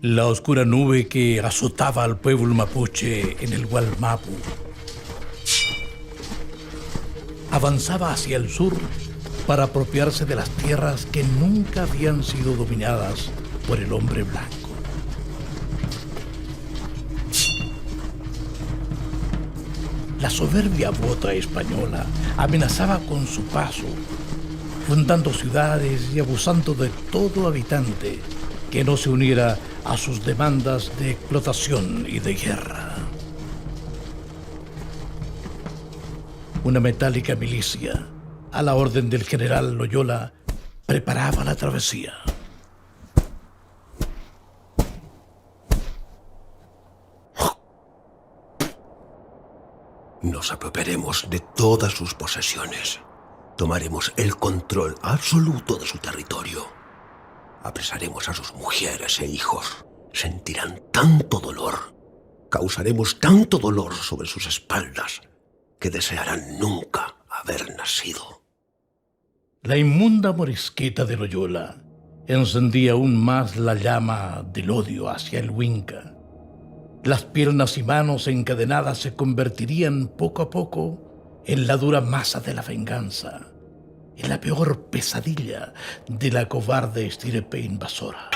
La oscura nube que azotaba al pueblo mapuche en el Gualmapu avanzaba hacia el sur para apropiarse de las tierras que nunca habían sido dominadas por el hombre blanco. La soberbia bota española amenazaba con su paso, fundando ciudades y abusando de todo habitante que no se uniera a sus demandas de explotación y de guerra. Una metálica milicia, a la orden del general Loyola, preparaba la travesía. Nos apropiaremos de todas sus posesiones. Tomaremos el control absoluto de su territorio. Apresaremos a sus mujeres e hijos. Sentirán tanto dolor. Causaremos tanto dolor sobre sus espaldas que desearán nunca haber nacido. La inmunda morisqueta de Loyola encendía aún más la llama del odio hacia el Huinca. Las piernas y manos encadenadas se convertirían poco a poco en la dura masa de la venganza, en la peor pesadilla de la cobarde estirpe invasora.